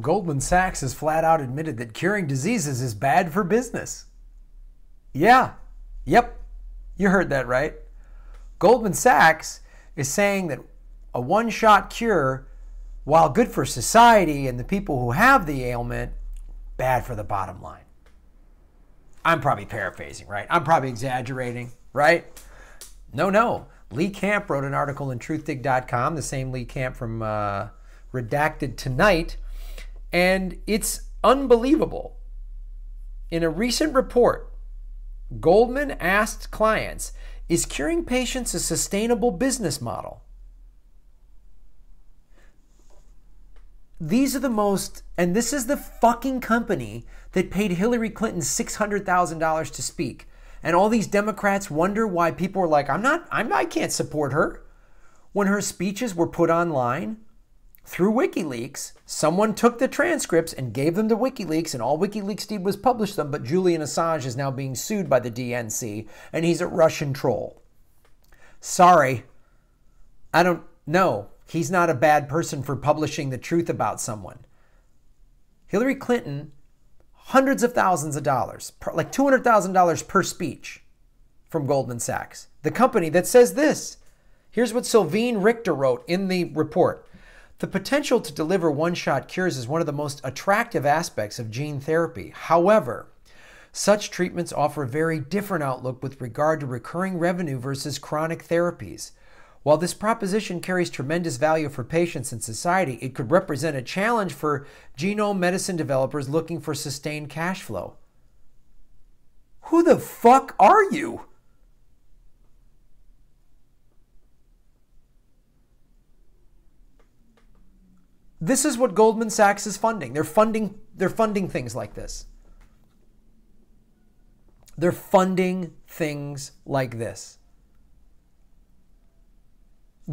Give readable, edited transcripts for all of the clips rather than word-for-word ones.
Goldman Sachs has flat out admitted that curing diseases is bad for business. Yeah. Yep. You heard that right. Goldman Sachs is saying that a one-shot cure, while good for society and the people who have the ailment, bad for the bottom line. I'm probably paraphrasing, right? I'm probably exaggerating, right? No. Lee Camp wrote an article in TruthDig.com, the same Lee Camp from Redacted Tonight, and it's unbelievable. In a recent report, Goldman asked clients, is curing patients a sustainable business model? These are the most, and this is the fucking company that paid Hillary Clinton $600,000 to speak. And all these Democrats wonder why people are like, I can't support her. When her speeches were put online through WikiLeaks, someone took the transcripts and gave them to WikiLeaks, and all WikiLeaks did was publish them, but Julian Assange is now being sued by the DNC, and he's a Russian troll. Sorry, I don't know. He's not a bad person for publishing the truth about someone. Hillary Clinton, hundreds of thousands of dollars, like $200,000 per speech from Goldman Sachs, the company that says this. Here's what Sylvine Richter wrote in the report. The potential to deliver one-shot cures is one of the most attractive aspects of gene therapy. However, such treatments offer a very different outlook with regard to recurring revenue versus chronic therapies. While this proposition carries tremendous value for patients and society, it could represent a challenge for genome medicine developers looking for sustained cash flow. Who the fuck are you? This is what Goldman Sachs is funding. They're funding things like this. They're funding things like this.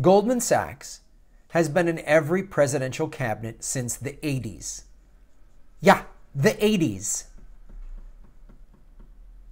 Goldman Sachs has been in every presidential cabinet since the 80s. Yeah, the 80s.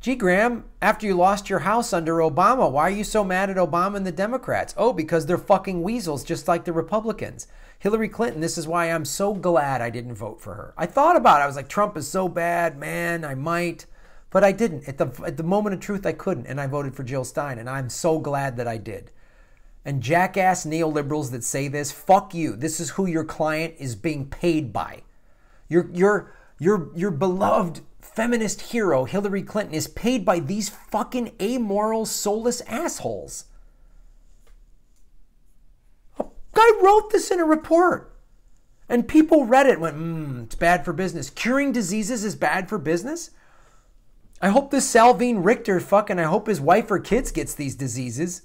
Gee, Graham, after you lost your house under Obama, why are you so mad at Obama and the Democrats? Oh, because they're fucking weasels just like the Republicans. Hillary Clinton, this is why I'm so glad I didn't vote for her. I thought about it. I was like, Trump is so bad, man, I might. But I didn't. At the moment of truth, I couldn't. And I voted for Jill Stein. And I'm so glad that I did. And jackass neoliberals that say this, fuck you. This is who your client is being paid by. Your beloved feminist hero, Hillary Clinton, is paid by these fucking amoral, soulless assholes. A guy wrote this in a report. And people read it and went, it's bad for business. Curing diseases is bad for business? I hope this Sylvine Richter I hope his wife or kids gets these diseases.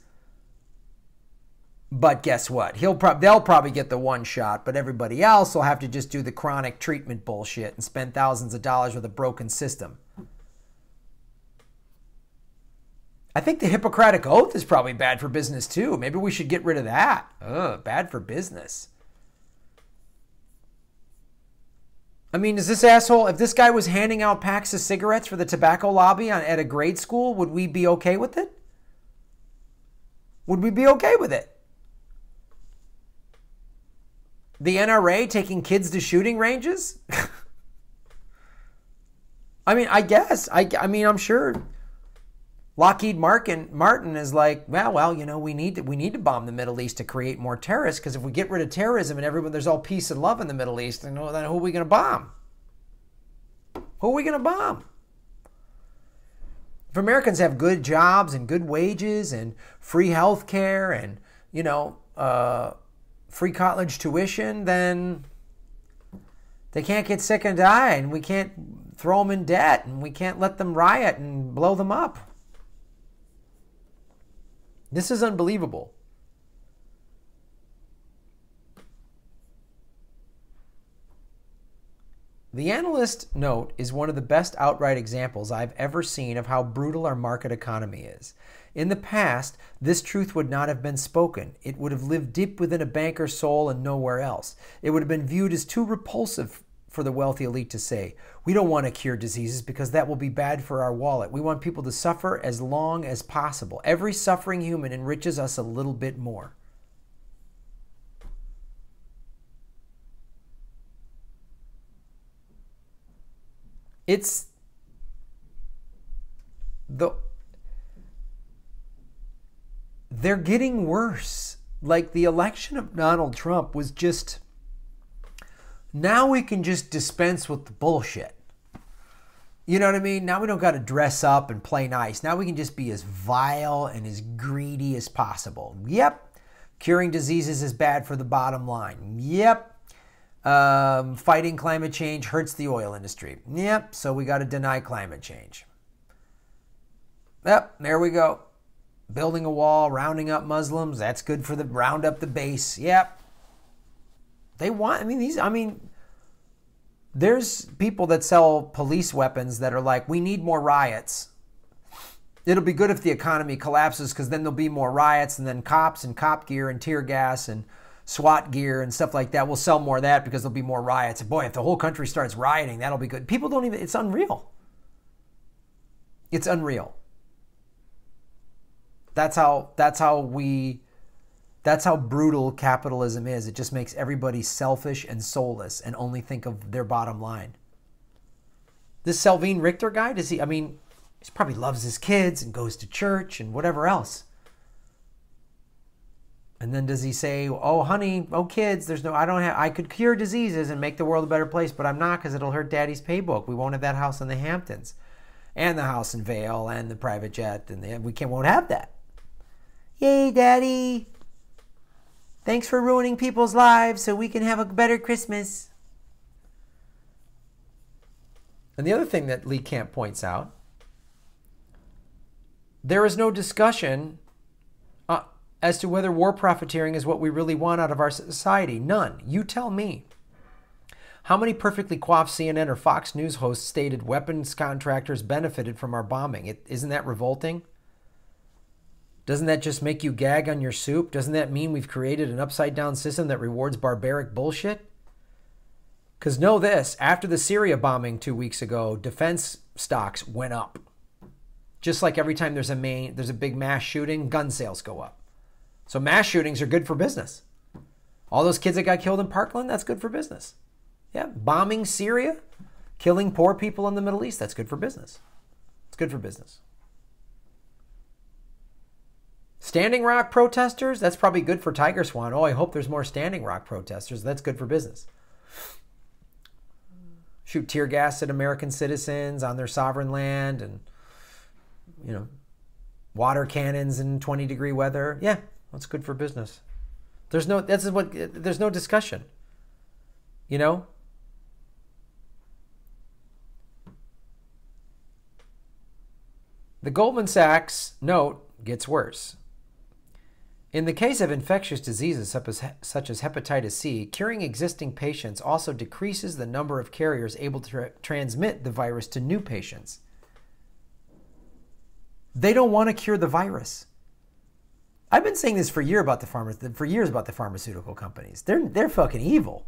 But guess what? They'll probably get the one shot, but everybody else will have to just do the chronic treatment bullshit and spend thousands of dollars with a broken system. I think the Hippocratic Oath is probably bad for business too. Maybe we should get rid of that. Bad for business. I mean, is this asshole, if this guy was handing out packs of cigarettes for the tobacco lobby at a grade school, would we be okay with it? Would we be okay with it? The NRA taking kids to shooting ranges? I mean, I guess. I mean, I'm sure Lockheed Martin is like, well, you know, we need to bomb the Middle East to create more terrorists, because if we get rid of terrorism and there's all peace and love in the Middle East, then who are we going to bomb? Who are we going to bomb? If Americans have good jobs and good wages and free health care and, you know, free college tuition, then they can't get sick and die, and we can't throw them in debt, and we can't let them riot and blow them up. This is unbelievable. The analyst note is one of the best outright examples I've ever seen of how brutal our market economy is. In the past, this truth would not have been spoken. It would have lived deep within a banker's soul and nowhere else. It would have been viewed as too repulsive for the wealthy elite to say. We don't want to cure diseases because that will be bad for our wallet. We want people to suffer as long as possible. Every suffering human enriches us a little bit more. It's they're getting worse. Like the election of Donald Trump was just, now we can just dispense with the bullshit. You know what I mean? Now we don't got to dress up and play nice. Now we can just be as vile and as greedy as possible. Yep. Curing diseases is bad for the bottom line. Yep. Fighting climate change hurts the oil industry. Yep. So we got to deny climate change. Yep. There we go. Building a wall, rounding up Muslims. That's good for the round up the base. Yep. They want, there's people that sell police weapons that are like, we need more riots. It'll be good if the economy collapses because then there'll be more riots, and then cops and cop gear and tear gas and SWAT gear and stuff like that. We'll sell more of that because there'll be more riots. And boy, if the whole country starts rioting, that'll be good. People don't even, it's unreal. It's unreal. That's how brutal capitalism is. It just makes everybody selfish and soulless and only think of their bottom line. This Selvine Richter guy, he probably loves his kids and goes to church and whatever else. And then does he say, oh, honey, oh, kids, I could cure diseases and make the world a better place, but I'm not because it'll hurt daddy's paybook. We won't have that house in the Hamptons and the house in Vail and the private jet, and won't have that. Yay, daddy. Thanks for ruining people's lives so we can have a better Christmas. And the other thing that Lee Camp points out, there is no discussion as to whether war profiteering is what we really want out of our society. None. You tell me. How many perfectly coiffed CNN or Fox News hosts stated weapons contractors benefited from our bombing? Isn't that revolting? Doesn't that just make you gag on your soup? Doesn't that mean we've created an upside-down system that rewards barbaric bullshit? Because know this, after the Syria bombing 2 weeks ago, defense stocks went up. Just like every time there's a big mass shooting, gun sales go up. So mass shootings are good for business. All those kids that got killed in Parkland, that's good for business. Yeah, bombing Syria, killing poor people in the Middle East, that's good for business. It's good for business. Standing Rock protesters, that's probably good for Tiger Swan. Oh, I hope there's more Standing Rock protesters. That's good for business. Shoot tear gas at American citizens on their sovereign land and, water cannons in 20-degree weather. Yeah, that's good for business. There's no discussion. The Goldman Sachs note gets worse. In the case of infectious diseases such as hepatitis C, curing existing patients also decreases the number of carriers able to transmit the virus to new patients. They don't want to cure the virus. I've been saying this for years about the pharmaceutical companies. They're fucking evil.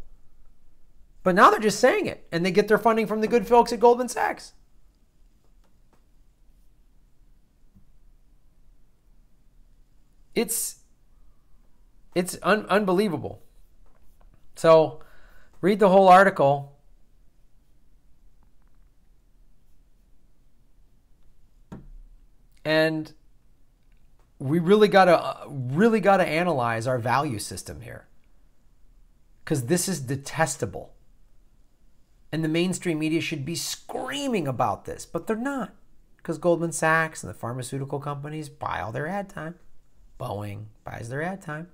But now they're just saying it, and they get their funding from the good folks at Goldman Sachs. It's unbelievable. So read the whole article. And we really gotta analyze our value system here. Because this is detestable. And the mainstream media should be screaming about this, but they're not. Because Goldman Sachs and the pharmaceutical companies buy all their ad time. Boeing buys their ad time.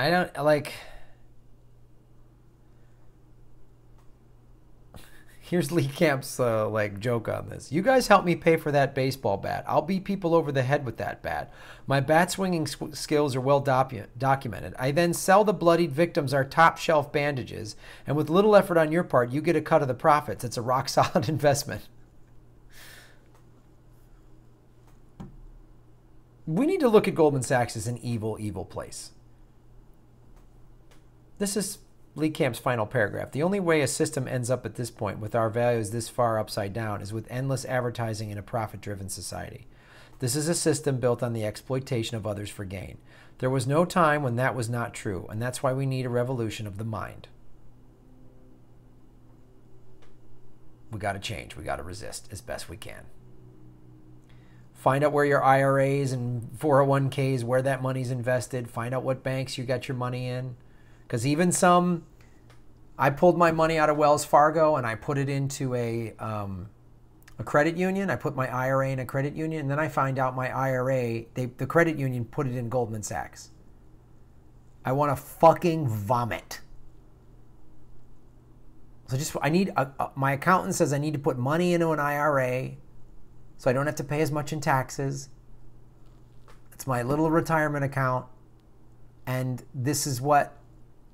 I don't like. Here's Lee Camp's joke on this. You guys help me pay for that baseball bat. I'll beat people over the head with that bat. My bat swinging skills are well documented. I then sell the bloodied victims our top shelf bandages, and with little effort on your part, you get a cut of the profits. It's a rock solid investment. We need to look at Goldman Sachs as an evil, evil place. This is Lee Camp's final paragraph. The only way a system ends up at this point with our values this far upside down is with endless advertising in a profit-driven society. This is a system built on the exploitation of others for gain. There was no time when that was not true, and that's why we need a revolution of the mind. We got to change. We got to resist as best we can. Find out where your IRAs and 401ks, where that money's invested. Find out what banks you got your money in. Because even some, I pulled my money out of Wells Fargo and I put it into a credit union. I put my IRA in a credit union, and then I find out my IRA, the credit union put it in Goldman Sachs. I want to fucking vomit. So my accountant says I need to put money into an IRA so I don't have to pay as much in taxes. It's my little retirement account. And this is what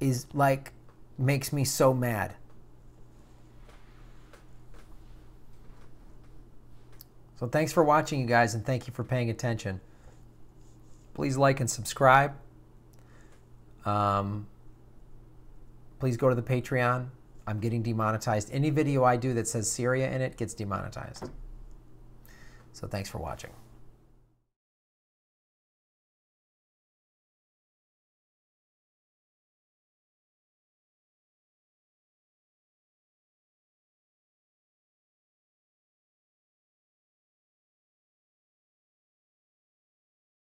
is like, makes me so mad. So thanks for watching, you guys, and thank you for paying attention. Please like and subscribe. Please go to the Patreon. I'm getting demonetized. Any video I do that says Syria in it gets demonetized. So thanks for watching.